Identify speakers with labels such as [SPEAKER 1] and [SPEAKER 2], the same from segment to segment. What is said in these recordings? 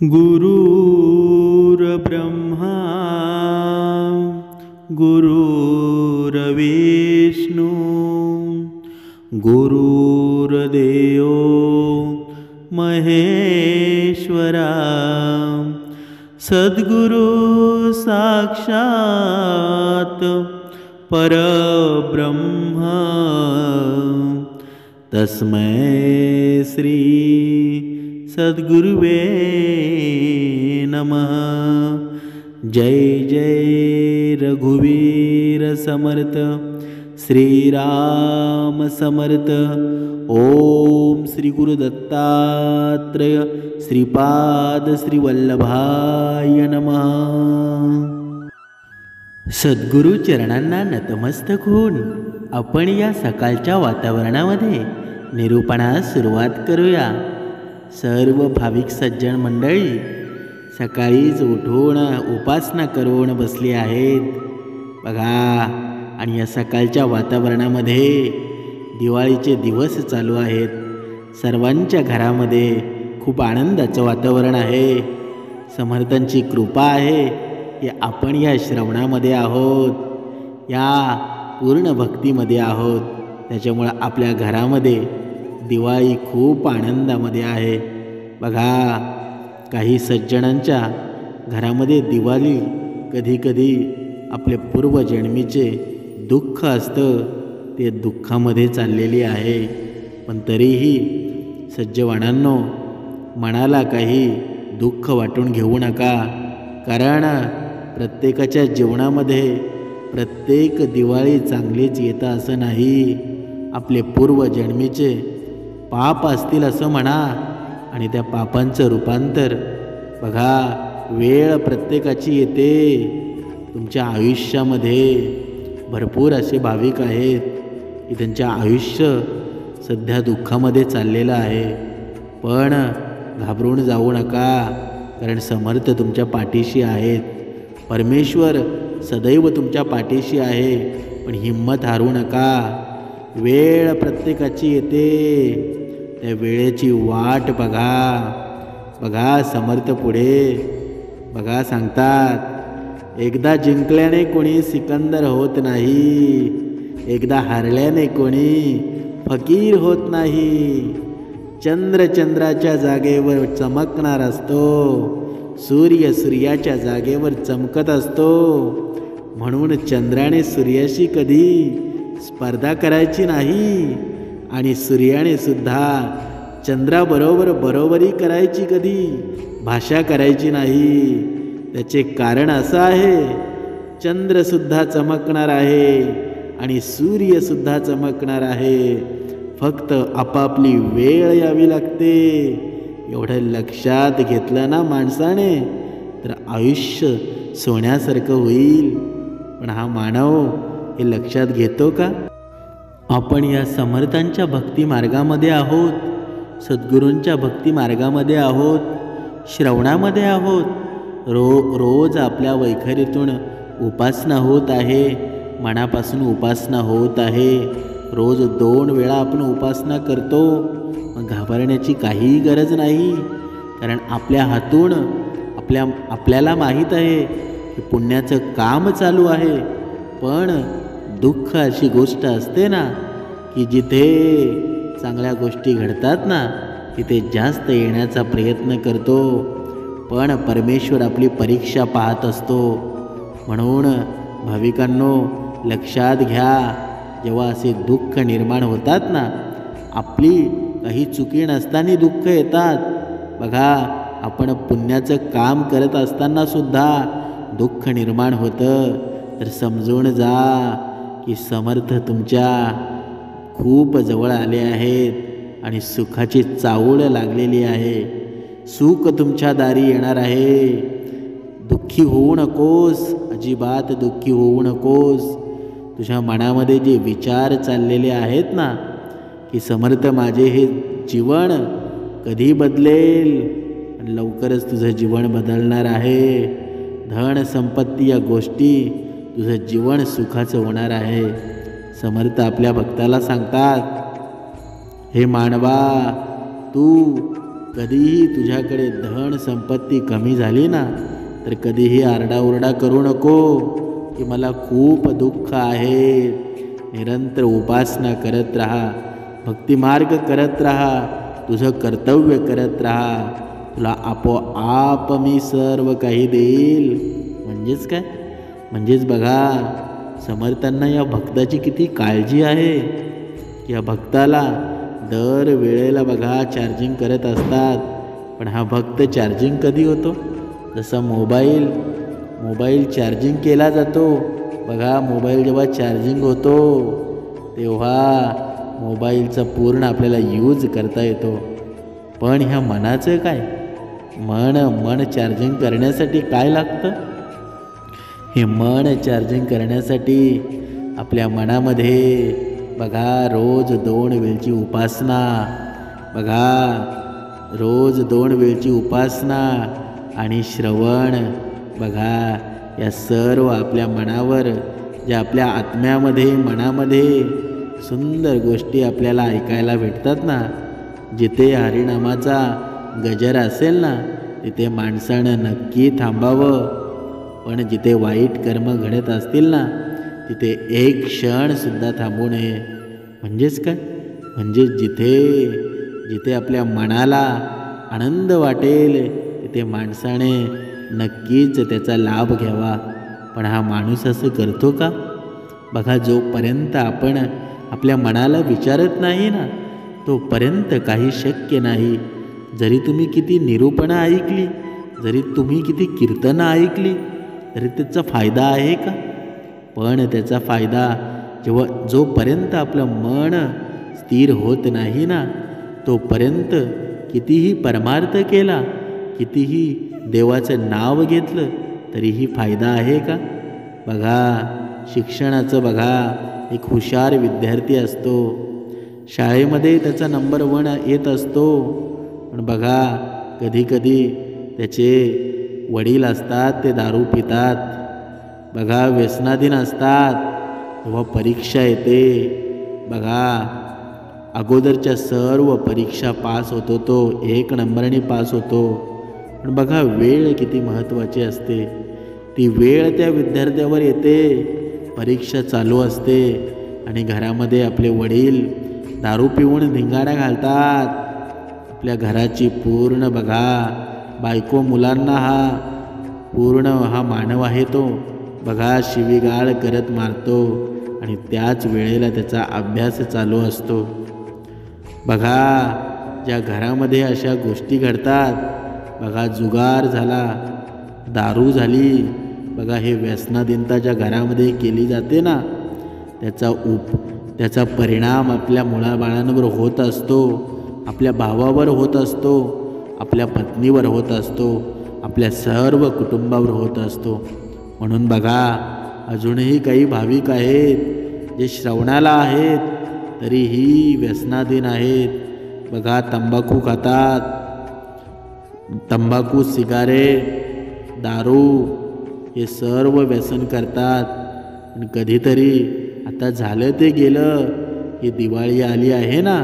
[SPEAKER 1] गुरुर्ब्रह्मा गुरुर्विष्णू गुरुर्देवो महेश्वरा सद्गुरु साक्षात् परब्रह्म तस्मै श्री सद्गुरुवे नमः। जय जय रघुवीर समर्थ श्रीराम समर्थ। ओम श्री गुरु दत्तात्रेय श्रीपाद श्री वल्लभाय नमः। सद्गुरु चरणांना नतमस्तक होऊन आपण या सकाळच्या वातावरणामध्ये निरूपणास सुरुवात करूया। सर्व भाविक सज्जन मंडळी सकाळीच उठून उपासना करून बसली आहेत बघा। आणि या सकाळच्या वातावरणामध्ये दिवाळीचे दिवस चालू आहेत। सर्वांच्या घरामध्ये खूप आनंदाचं वातावरण आहे। समर्थांची कृपा आहे की आपण या श्रवणामध्ये आहोत, या पूर्ण भक्तीमध्ये आहोत। त्याच्यामुळे आपल्या घरामध्ये दिवाळी खूप आनंदामध्ये आहे बघा। काही सज्जनांच्या घरामध्ये दिवाळी कधीकधी आपल्या पूर्वजन्मीचे दुःख असतं, ते दुःखामध्ये चाललेली आहे। पण तरीही सज्जवानांनो, मनाला काही दुःख वाटून घेऊ नका, कारण प्रत्येकाच्या जीवनामध्ये प्रत्येक दिवाळी चांगलीच येतं असं नाही। आपले पूर्वजन्मीचे पाप असतील असं म्हणा, आणि त्या पापांचं रूपांतर बघा वेळ प्रत्येकाची येते। तुमच्या आयुष्यामध्ये भरपूर असे भाविक आहेत की त्यांच्या आयुष्य सध्या दुःखामध्ये चाललेलं आहे। पण घाबरून जाऊ नका, कारण समर्थ तुमच्या पाठीशी आहेत। परमेश्वर सदैव तुमच्या पाठीशी आहे। पण हिम्मत हारू नका, वेळ प्रत्येकाची येते, त्या वेळेची वाट बघा। बघा समर्थ पुढे बघा सांगतात, एकदा जिंकल्याने कोणी सिकंदर होत नाही, एकदा हारल्याने कोणी फकीर होत नाही। चंद्र चंद्राच्या जागेवर चमकणार असतो, सूर्य सूर्याच्या जागेवर चमकत असतो। म्हणून चंद्राने सूर्याशी कधी स्पर्धा करायची नाही, आणि सूर्याने सुद्धा चंद्राबरोबर बरोबरी करायची कधी भाषा करायची नाही। त्याचे कारण असं आहे, चंद्रसुद्धा चमकणार आहे आणि सूर्यसुद्धा चमकणार आहे, फक्त आपापली वेळ यावी लागते। एवढं लक्षात घेतलं ना माणसाने तर आयुष्य सोन्यासारखं होईल। पण हा मानव हे लक्षात घेतो का? आपण या समर्थांच्या भक्ती मार्गामध्ये आहोत, सद्गुरूंच्या भक्ती मार्गामध्ये आहोत, श्रवणामध्ये आहोत। रोज आपल्या वैखरीतून उपासना होत आहे, मनापासून उपासना होत आहे। रोज 2 वेळा आपण उपासना करतो। मग घाबरण्याची काहीही गरज नाही, कारण आपल्या हातून आपल्याला माहीत आहे की पुण्याचं काम चालू आहे। पण दुःख अशी गोष्ट असते ना की जिथे चांगल्या गोष्टी घडतात ना तिथे जास्त येण्याचा प्रयत्न करतो, पण परमेश्वर आपली परीक्षा पाहत असतो। म्हणून भाविकांनो लक्षात घ्या, जेव्हा असे दुःख निर्माण होतात ना, आपली काही चुकी नसताना दुःख येतात बघा। आपण पुण्याचं काम करत असताना सुद्धा दुःख निर्माण होतं, तर समजून जा की समर्थ तुमच्या खूप जवळ आले आहेत आणि सुखाची चाहूल लागलेली आहे। सुख तुमच्या दारी येणार आहे। दुःखी होऊ नकोस, अजिबात दुःखी होऊ नकोस। तुझ्या मनामध्ये जे विचार चाललेले आहेत ना की समर्थ माझे हे जीवन कधी बदलेल, आणि लवकरच तुझं जीवन बदलणार आहे। धन संपत्ती या गोष्टी तुझं जीवन सुखाचं होणार आहे। समर्थ आपल्या भक्ताला सांगतात, हे मानवा, तू कधीही तुझ्याकडे धन संपत्ती कमी झाली ना, तर कधीही आरडाओरडा करू नको की मला खूप दुःख आहे. निरंतर उपासना करत राहा, भक्तिमार्ग करत राहा, तुझं कर्तव्य करत राहा. तुला आपोआप मी सर्व काही देईल. म्हणजेच काय? म्हणजेच बघा, समर्थांना या भक्ताची किती काळजी आहे. या भक्ताला दर वेळेला बघा चार्जिंग करत असतात. पण हा भक्त चार्जिंग कधी होतो? जसा मोबाईल चार्जिंग केला जातो बघा. मोबाईल जेव्हा चार्जिंग होतो तेव्हा मोबाईलचा पूर्ण आपल्याला यूज करता येतो. पण ह्या मनाचं काय? मन चार्जिंग करण्यासाठी काय लागतं? हे मन चार्जिंग करण्यासाठी आपल्या मनामध्ये बघा रोज 2 वेळची उपासना, बघा रोज 2 वेळची उपासना आणि श्रवण. बघा या सर्व आपल्या मनावर, ज्या आपल्या आत्म्यामध्ये मनामध्ये सुंदर गोष्टी आपल्याला ऐकायला भेटतात ना. जिथे हरिनामाचा गजर असेल ना, तिथे माणसानं नक्की थांबावं. पण जिथे वाईट कर्म घडत असतील ना, तिथे एक क्षणसुद्धा थांबू नये. म्हणजेच काय? म्हणजे जिथे आपल्या मनाला आनंद वाटेल तिथे माणसाने नक्कीच त्याचा लाभ घ्यावा. पण हा माणूस असं करतो का? बघा, जोपर्यंत आपण आपल्या मनाला विचारत नाही ना, तोपर्यंत काही शक्य नाही. जरी तुम्ही किती निरूपणं ऐकली, जरी तुम्ही किती कीर्तनं ऐकली, तरी त्याचा फायदा आहे का? पण त्याचा फायदा जोपर्यंत आपलं मन स्थिर होत नाही ना, तोपर्यंत कितीही परमार्थ केला, कितीही देवाचं नाव घेतलं, तरीही फायदा आहे का? बघा, शिक्षणाचं बघा, एक हुशार विद्यार्थी असतो. शाळेमध्ये त्याचा नंबर 1 येत असतो. पण बघा, कधीकधी त्याचे वडील असतात ते दारू पितात. बघा, व्यसनाधीन असतात. तेव्हा परीक्षा येते. बघा, अगोदरच्या सर्व परीक्षा पास होतो तो, 1 नंबराने पास होतो. पण बघा, वेळ किती महत्त्वाची असते. ती वेळ त्या विद्यार्थ्यावर येते, परीक्षा चालू असते आणि घरामध्ये आपले वडील दारू पिऊन धिंगाणा घालतात. आपल्या घराची पूर्ण बघा, बायको मुलांना हा मानव आहे तो बघा शिवीगाळ करत मारतो आणि त्याच वेळेला त्याचा अभ्यास चालू असतो. बघा, ज्या घरामध्ये अशा गोष्टी घडतात, बघा जुगार झाला, दारू झाली, बघा हे व्यसनाधीनता ज्या घरामध्ये केली जाते ना, त्याचा परिणाम आपल्या मुलाबाळांवर होत असतो, आपल्या भावावर होत असतो, आपल्या पत्नीवर होत असतो, आपल्या सर्व कुटुंबावर होत असतो. म्हणून बघा, अजूनही काही भाविक आहेत जे श्रवणाला आहेत तरीही व्यसनाधीन आहेत. बघा, तंबाखू खातात, तंबाखू, सिगारेट, दारू हे सर्व व्यसन करतात. आणि कधीतरी आता झालं ते गेलं, ही दिवाळी आली आहे ना,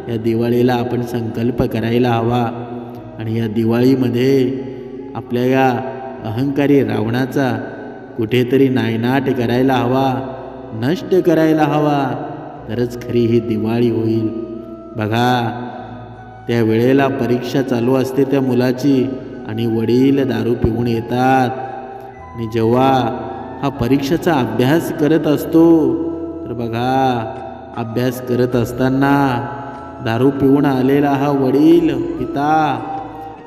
[SPEAKER 1] या दिवाळीला आपण संकल्प करायला हवा आणि या दिवाळीमध्ये आपल्या या अहंकारी रावणाचा कुठेतरी नायनाट करायला हवा, नष्ट करायला हवा, तरच खरी ही दिवाळी होईल. बघा, त्या वेळेला परीक्षा चालू असते त्या मुलाची आणि वडील दारू पिऊन येतात. आणि जेव्हा हा परीक्षेचा अभ्यास करत असतो, तर बघा, अभ्यास करत असताना दारू पिऊन आलेला हा वडील, पिता,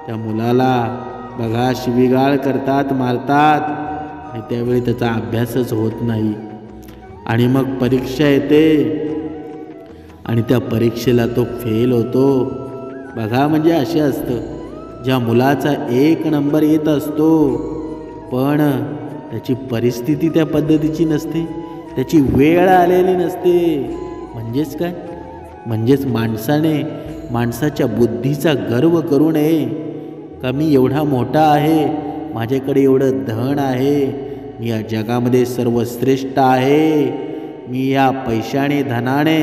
[SPEAKER 1] त्या मुलाला बघा शिवीगाळ करतात, मारतात आणि त्यावेळी त्याचा अभ्यासच होत नाही. आणि मग परीक्षा येते आणि त्या परीक्षेला तो फेल होतो. बघा, म्हणजे असे असतं, ज्या मुलाचा 1 नंबर येत असतो, पण त्याची परिस्थिती त्या पद्धतीची नसते, त्याची वेळ आलेली नसते. म्हणजेच काय? म्हणजेच माणसाच्या बुद्धीचा गर्व करू नये का मी एवढा मोठा आहे, माझ्याकडे एवढं धन आहे, मी या जगामध्ये सर्वश्रेष्ठ आहे, मी या पैशाने धनाने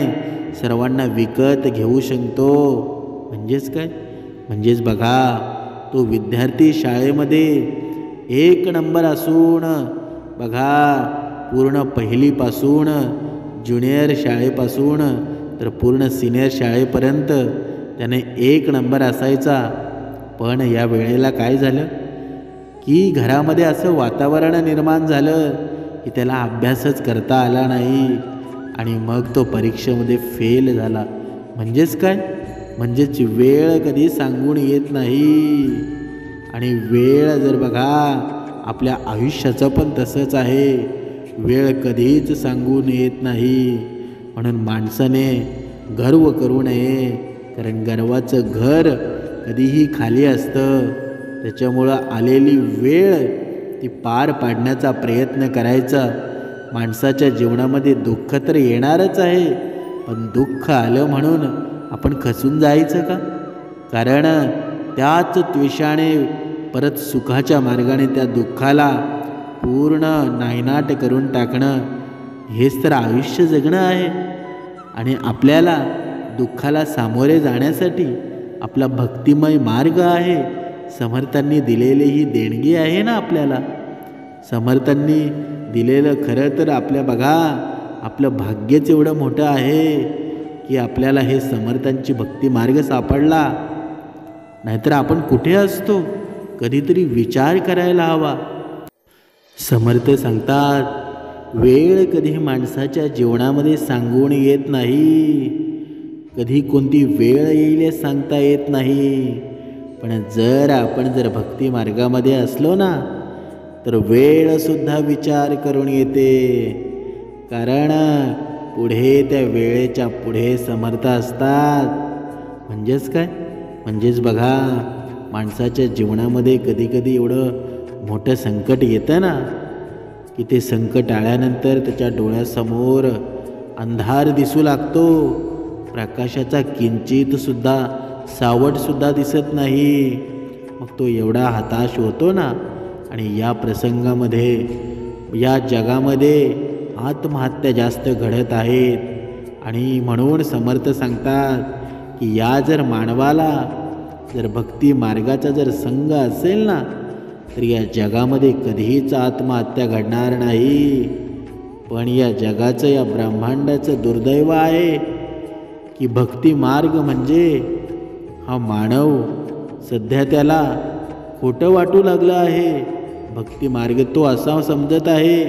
[SPEAKER 1] सर्वांना विकत घेऊ शकतो. म्हणजेच काय? म्हणजेच बघा, तो विद्यार्थी शाळेमध्ये 1 नंबर असून बघा, पूर्ण पहिलीपासून ज्युनियर शाळेपासून तर पूर्ण सिनियर शाळेपर्यंत त्याने 1 नंबर असायचा. पण या वेळेला काय झालं की घरामध्ये असं वातावरण निर्माण झालं की त्याला अभ्यासच करता आला नाही आणि मग तो परीक्षेमध्ये फेल झाला. म्हणजेच काय, म्हणजेच वेळ कधी सांगून येत नाही. आणि वेळ जर बघा, आपल्या आयुष्याचं पण तसंच आहे. वेळ कधीच सांगून येत नाही. म्हणून माणसाने गर्व करू नये, कारण गर्वाचं घर कधीही खाली असतं. त्याच्यामुळं आलेली वेळ ती पार पाडण्याचा प्रयत्न करायचा. माणसाच्या जीवनामध्ये दुःख तर येणारच आहे, पण दुःख आलं म्हणून आपण खचून जायचं का? कारण त्याच द्वेषाने परत सुखाच्या मार्गाने त्या दुःखाला पूर्ण नायनाट करून टाकणं, हेच तर आयुष्य जगणं आहे. आणि आपल्याला दुःखाला सामोरे जाण्यासाठी आपला भक्तिमय मार्ग आहे. समर्थांनी दिलेली ही देणगी आहे ना आपल्याला. समर्थांनी दिलेलं खरं तर आपल्या बघा, आपलं भाग्यच एवढं मोठं आहे की आपल्याला हे समर्थांची भक्ती मार्ग सापडला. नाहीतर आपण कुठे असतो, कधीतरी विचार करायला हवा. समर्थ सांगतात, वेळ कधी माणसाच्या जीवनामध्ये सांगून येत नाही. कधी कोणती वेळ येईल हे सांगता येत नाही. पण आपण जर भक्ती मार्गामध्ये असलो ना, तर वेळसुद्धा विचार करून येते. कारण पुढे त्या वेळेच्या पुढे समर्थ असतात. म्हणजेच काय, म्हणजेच बघा, माणसाच्या जीवनामध्ये कधीकधी एवढं मोठं संकट येतं ना की ते संकट आल्यानंतर त्याच्या डोळ्यासमोर अंधार दिसू लागतो. प्रकाशाचा किंचितसुद्धा सावटसुद्धा दिसत नाही. मग तो एवढा हताश होतो ना. आणि या प्रसंगामध्ये, या जगामध्ये आत्महत्या जास्त घडत आहेत. आणि म्हणून समर्थ सांगतात की या जर मानवाला जर भक्ती मार्गाचा जर संग असेल ना, तर या जगामध्ये कधीच आत्महत्या घडणार नाही. पण या जगाचं, या ब्रह्मांडाचं दुर्दैव आहे की भक्ती मार्ग म्हणजे हा मानव सध्या त्याला खोटं वाटू लागलं आहे. भक्ती मार्ग तो असा समजत आहे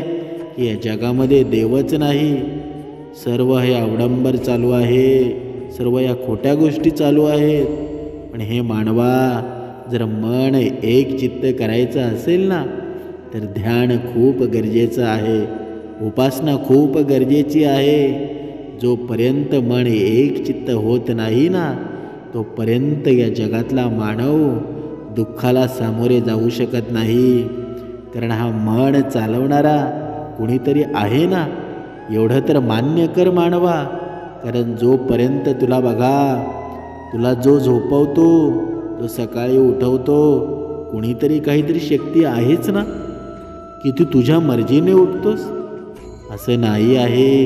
[SPEAKER 1] की या जगामध्ये देवच नाही, सर्व हे अवडंबर चालू आहे, सर्व या खोट्या गोष्टी चालू आहेत. पण हे मानवा, जर मन एक चित्त करायचं असेल ना, तर ध्यान खूप गरजेचं आहे, उपासना खूप गरजेची आहे. जोपर्यंत मन एक चित्त होत नाही ना, तोपर्यंत या जगातला मानव दुःखाला सामोरे जाऊ शकत नाही. कारण हा मन चालवणारा कुणीतरी आहे ना, एवढं तर मान्य कर मानवा. कारण जोपर्यंत तुला बघा, तुला जो झोपवतो, तो सकाळी उठवतो, कुणीतरी काहीतरी शक्ती आहेच ना की तू तुझ्या मर्जीने उठतोस. असं नाही आहे.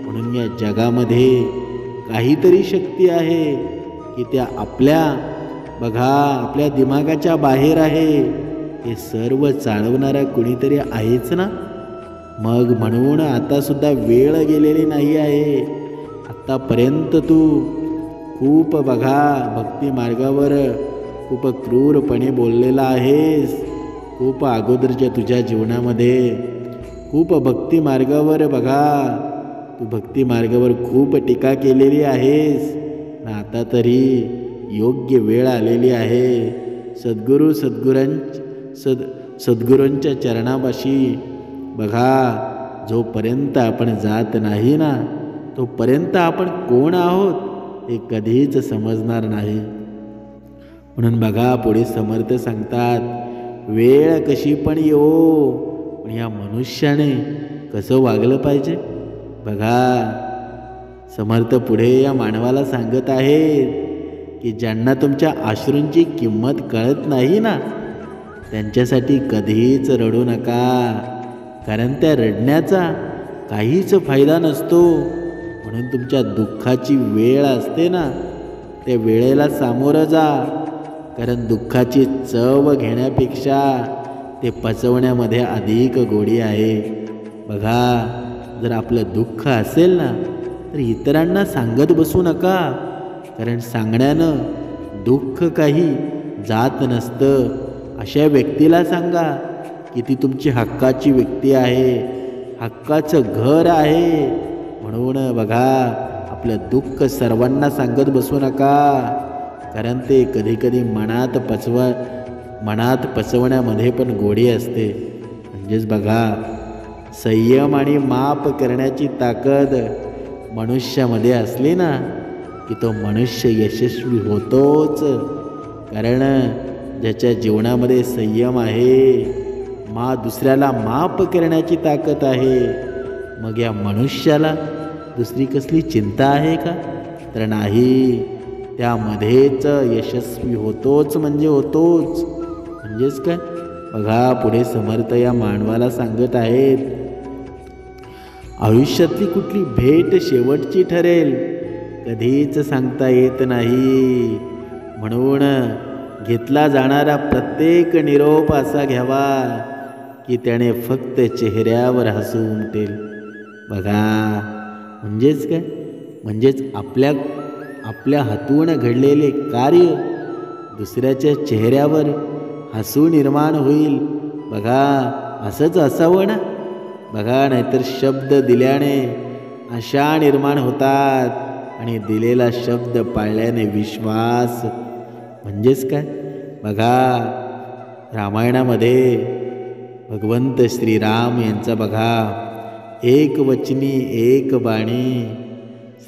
[SPEAKER 1] म्हणून या जगामध्ये काहीतरी शक्ती आहे की त्या आपल्या बघा, आपल्या दिमागाच्या बाहेर आहे. हे सर्व चालवणारा कुणीतरी आहेच ना. मग म्हणून आतासुद्धा वेळ गेलेली नाही आहे. आत्तापर्यंत तू खूप बघा भक्ती मार्गावर खूप क्रूरपणे बोललेला आहेस. खूप अगोदरच्या तुझ्या जीवनामध्ये खूप भक्ती मार्गावर बघा, तू भक्ती मार्गावर खूप टीका केलेली आहेस. आता तरी योग्य वेळ आलेली आहे. सद्गुरूंच्या चरणापाशी बघा, जोपर्यंत आपण जात नाही ना, तोपर्यंत आपण कोण आहोत हे कधीच समजणार नाही. म्हणून बघा, पुढे समर्थ सांगतात, वेळ कशी पण येवो, पण या मनुष्याने कसं वागलं पाहिजे. बघा, समर्थ पुढे या मानवाला सांगत आहेत की ज्यांना तुमच्या अश्रूंची किंमत कळत नाही ना, त्यांच्यासाठी कधीच रडू नका. कारण त्या रडण्याचा काहीच फायदा नसतो. म्हणून तुमच्या दुःखाची वेळ असते ना, त्या वेळेला सामोरं जा. कारण दुःखाची चव घेण्यापेक्षा ते पचवण्यामध्ये अधिक गोडी आहे. बघा, जर आपलं दुःख असेल ना तर इतरांना सांगत बसू नका, कारण सांगण्यानं दुःख काही जात नसतं. अशा व्यक्तीला सांगा की ती तुमची हक्काची व्यक्ती आहे, हक्काचं घर आहे. म्हणून बघा, आपलं दुःख सर्वांना सांगत बसू नका, कारण ते कधीकधी मनात पचवण्यामध्ये पण गोडी असते. म्हणजेच बघा, संयम आणि माफ करण्याची ताकद मनुष्यामध्ये असली ना की तो मनुष्य यशस्वी होतोच. कारण ज्याच्या जीवनामध्ये संयम आहे, दुसऱ्याला माफ करण्याची ताकद आहे, मग या मनुष्याला दुसरी कसली चिंता आहे का? तर नाही, त्यामध्येच यशस्वी होतोच म्हणजे होतोच. म्हणजेच काय, बघा पुढे समर्थ या मानवाला सांगत आहेत, आयुष्यातली कुठली भेट शेवटची ठरेल कधीच सांगता येत नाही. म्हणून घेतला जाणारा प्रत्येक निरोप असा घ्यावा की त्याने फक्त चेहऱ्यावर हसू उमटेल. बघा, म्हणजेच काय, म्हणजेच आपल्या हातून घडलेले कार्य दुसऱ्याच्या चेहऱ्यावर हसू निर्माण होईल. बघा, असंच असावं ना. बघा, नाहीतर शब्द दिल्याने आशा निर्माण होतात आणि दिलेला शब्द पाळल्याने विश्वास. म्हणजेच काय, बघा रामायणामध्ये भगवंत श्रीराम यांचा बघा एक वचनी एक बाणी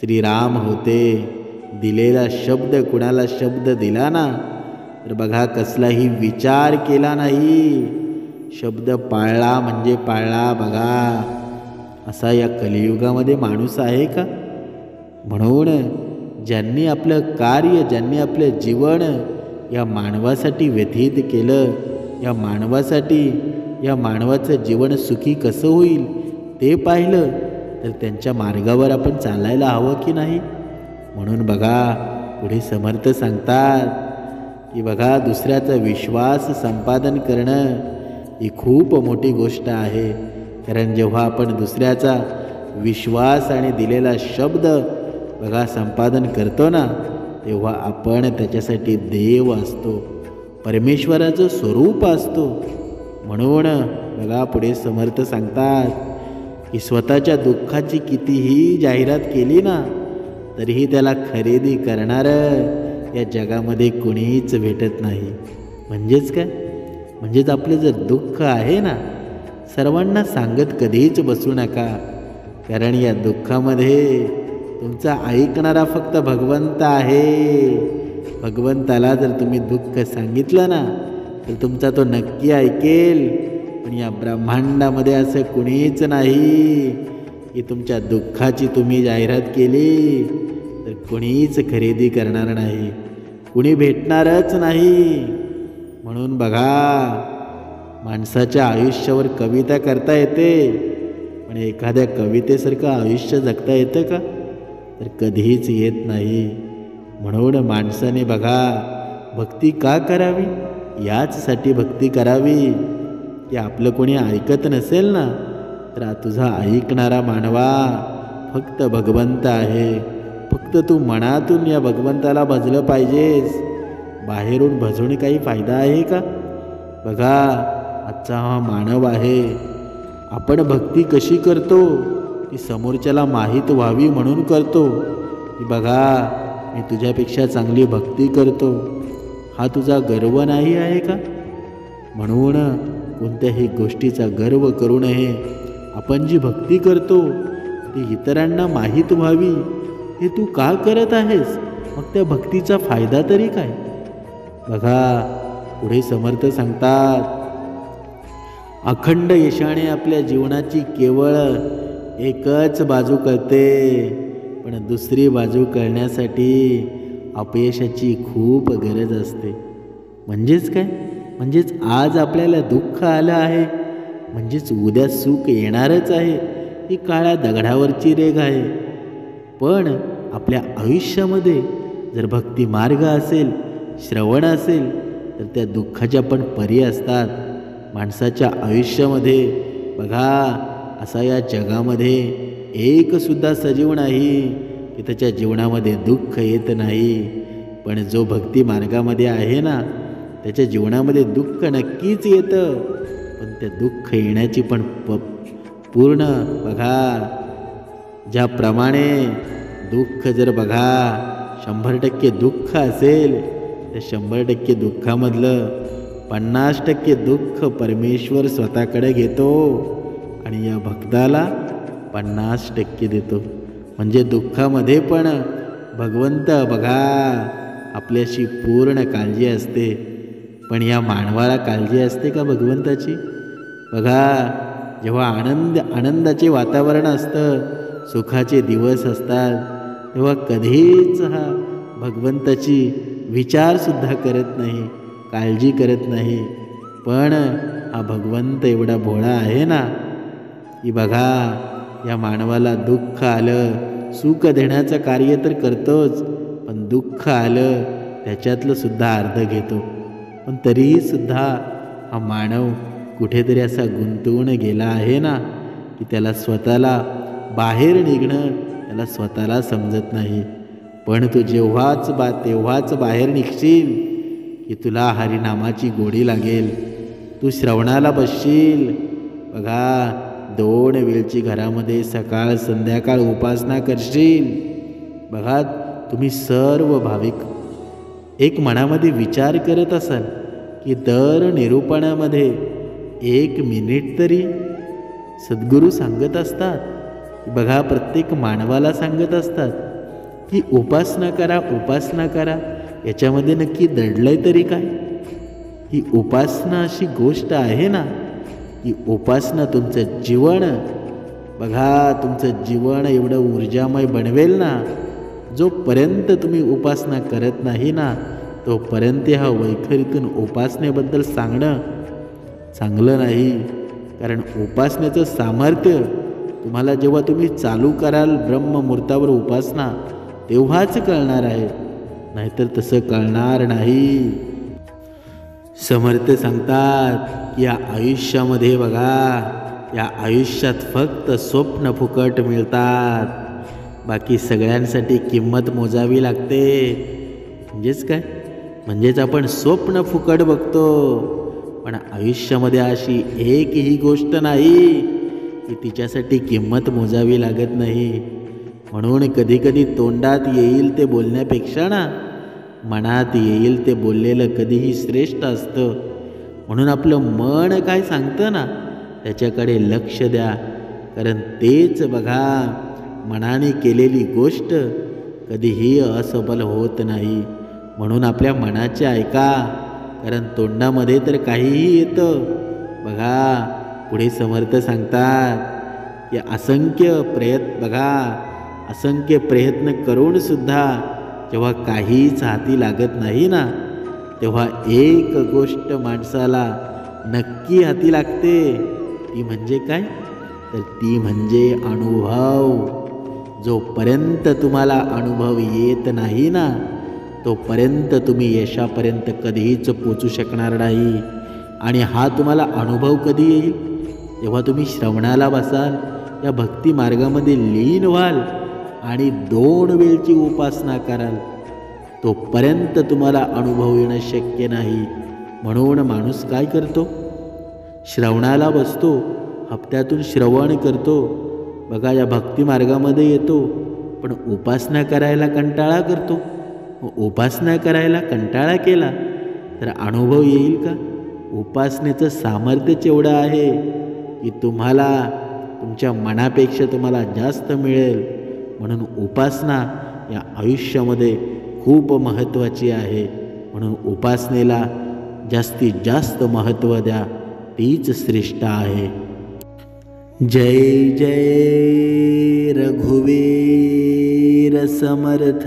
[SPEAKER 1] श्रीराम होते. दिलेला शब्द, कुणाला शब्द दिला ना तर बघा कसलाही विचार केला नाही, शब्द पाळला म्हणजे पाळला. बघा, असा या कलियुगामध्ये माणूस आहे का? म्हणून ज्यांनी आपलं कार्य, ज्यांनी आपलं जीवन या मानवासाठी व्यतीत केलं, या मानवाचं जीवन सुखी कसं होईल ते पाहिलं, तर त्यांच्या मार्गावर आपण चालायला हवं की नाही? म्हणून बघा, पुढे समर्थ सांगतात की बघा, दुसऱ्याचा विश्वास संपादन करणं ही खूप मोठी गोष्ट आहे. कारण जेव्हा आपण दुसऱ्याचा विश्वास आणि दिलेला शब्द बघा संपादन करतो ना, तेव्हा आपण त्याच्यासाठी देव असतो, परमेश्वराचं स्वरूप असतो. म्हणून बघा, पुढे समर्थ सांगतात की स्वतःच्या दुःखाची कितीही जाहिरात केली ना तरीही त्याला खरेदी करणारं या जगामध्ये कोणीच भेटत नाही. म्हणजेच काय, म्हणजेच आपले जर दुःख आहे ना, सर्वांना सांगत कधीच बसू नका, कारण या दुःखामध्ये तुमचा ऐकणारा फक्त भगवंत आहे. भगवंताला जर तुम्ही दुःख सांगितलं ना तर तुमचा तो नक्की ऐकेल. पण या ब्रह्मांडामध्ये असं कुणीच नाही की तुमच्या दुःखाची तुम्ही जाहिरात केली तर कुणीच खरेदी करणार नाही, कुणी भेटणारच नाही. म्हणून बघा, माणसाच्या आयुष्यावर कविता करता येते, पण एखाद्या कवितेसारखं आयुष्य जगता येतं का? तर कधीच येत नाही. म्हणून माणसाने बघा भक्ती का करावी? याचसाठी भक्ती करावी की आपलं कोणी ऐकत नसेल ना तर तुझा ऐकणारा मानवा फक्त भगवंत आहे. फक्त तू मनातून या भगवंताला भजलं पाहिजेस, बाहेरून भजून काही फायदा आहे का? बघा, आजचा हा मानव आहे, आपण भक्ती कशी करतो ती समोरच्याला माहीत व्हावी म्हणून करतो की बघा मी तुझ्यापेक्षा चांगली भक्ती करतो. हा तुझा गर्व नाही आहे का? म्हणून कोणत्याही गोष्टीचा गर्व करू नये. आपण जी भक्ती करतो ती इतरांना माहीत व्हावी हे तू का करत आहेस? मग त्या भक्तीचा फायदा तरी काय? बघा, पुढे समर्थ सांगतात, अखंड यशाने आपल्या जीवनाची केवळ एकच बाजू कळते, पण दुसरी बाजू कळण्यासाठी अपयशाची खूप गरज असते. म्हणजेच काय, म्हणजेच आज आपल्याला दुःख आलं आहे म्हणजेच उद्या सुख येणारच आहे, ही काळ्या दगडावरची रेघ आहे. पण आपल्या आयुष्यामध्ये जर भक्ती मार्ग असेल श्रवण असेल तर त्या दुःखाच्या पण परी असतात. माणसाच्या आयुष्यामध्ये बघा, असा या जगामध्ये एकसुद्धा सजीव नाही की त्याच्या जीवनामध्ये दुःख येत नाही. पण जो भक्ती मार्गामध्ये आहे ना, त्याच्या जीवनामध्ये दुःख नक्कीच येतं. पण त्या दुःख येण्याची पण पूर्ण बघा, ज्याप्रमाणे दुःख जर बघा 100% दुःख असेल तर 100% दुःखामधलं 50% दुःख परमेश्वर स्वतःकडे घेतो आणि या भक्ताला 50% देतो. म्हणजे दुःखामध्ये पण भगवंत बघा आपल्याशी पूर्ण काळजी असते. पण या मानवाला काळजी असते का भगवंताची? बघा, जेव्हा आनंदाचे वातावरण असतं, सुखाचे दिवस असतात, तेव्हा कधीच हा भगवंताची विचारसुद्धा करत नाही, काळजी करत नाही. पण हा भगवंत एवढा भोळा आहे ना की बघा, या मानवाला दुःख आलं, सुख देण्याचं कार्य तर करतोच, पण दुःख आलं त्याच्यातलं सुद्धा अर्ध घेतो. पण तरीही सुद्धा हा मानव कुठेतरी असा गुंतवून गेला आहे ना की त्याला स्वतःला बाहेर निघणं त्याला स्वतःला समजत नाही. पण तू तेव्हाच बाहेर निघशील की तुला हरिनामाची गोडी लागेल. तू श्रवणाला बसशील. बघा, 2 वेळची घरामध्ये सकाळ संध्याकाळ उपासना करशील. बघा, तुम्ही सर्व भाविक एक मनामध्ये विचार करत असाल की दर निरूपणामध्ये 1 मिनिट तरी सद्गुरू सांगत असतात. बघा, प्रत्येक मानवाला सांगत असतात की उपासना करा, उपासना करा. याच्यामध्ये नक्की दडलंय तरी काय? ही उपासना अशी गोष्ट आहे ना की उपासना तुमचं जीवन, बघा, तुमचं जीवन एवढं ऊर्जामय बनवेल ना. जोपर्यंत तुम्ही उपासना करत नाही ना, तोपर्यंत हा वैखरीतून उपासनेबद्दल सांगणं चांगलं नाही. कारण उपासनेचं सामर्थ्य तुम्हाला जेव्हा तुम्ही चालू कराल ब्रह्ममुहूर्तावर उपासना, तेव्हाच कळणार आहे, नाहीतर तसं कळणार नाही. समर्थ सांगतात की या आयुष्यामध्ये बघा, या आयुष्यात फक्त स्वप्न फुकट मिळतात, बाकी सगळ्यांसाठी किंमत मोजावी लागते. म्हणजेच काय? म्हणजेच आपण स्वप्न फुकट बघतो, पण आयुष्यामध्ये अशी एकही गोष्ट नाही की तिच्यासाठी किंमत मोजावी लागत नाही. म्हणून कधीकधी तोंडात येईल ते बोलण्यापेक्षा ना, मनात येईल ते बोललेलं कधीही श्रेष्ठ असतं. म्हणून आपलं मन काय सांगतं ना, त्याच्याकडे लक्ष द्या. कारण तेच बघा, मनाने केलेली गोष्ट कधीही असफल होत नाही. म्हणून आपल्या मनाचे ऐका, कारण तोंडामध्ये तर काहीही येतं. बघा, पुढे समर्थ सांगतात की असंख्य प्रयत्न करून सुद्धा जेव्हा काहीच हाती लागत नाही ना, तेव्हा एक गोष्ट माणसाला नक्की हाती लागते. ती म्हणजे काय? तर ती म्हणजे अनुभव. जोपर्यंत तुम्हाला अनुभव येत नाही ना, तोपर्यंत तुम्ही यशापर्यंत कधीच पोचू शकणार नाही. आणि हा तुम्हाला अनुभव कधी येईल? जेव्हा तुम्ही श्रवणाला बसाल, या भक्ती मार्गामध्ये लीन व्हाल आणि 2 वेळची उपासना कराल, तोपर्यंत तुम्हाला अनुभव येणं शक्य नाही. म्हणून माणूस काय करतो? श्रवणाला बसतो, हप्त्यातून श्रवण करतो, बघा, या भक्ती मार्गामध्ये येतो, पण उपासना करायला कंटाळा करतो. उपासना करायला कंटाळा केला तर अनुभव येईल का? उपासनेचं सामर्थ्यच एवढं आहे की तुम्हाला तुमच्या मनापेक्षा तुम्हाला जास्त मिळेल. म्हणून उपासना या आयुष्यामध्ये खूप महत्त्वाची आहे. म्हणून उपासनेला जास्तीत जास्त महत्त्व द्या, तीच श्रेष्ठ आहे. जय जय रघुवीर समर्थ.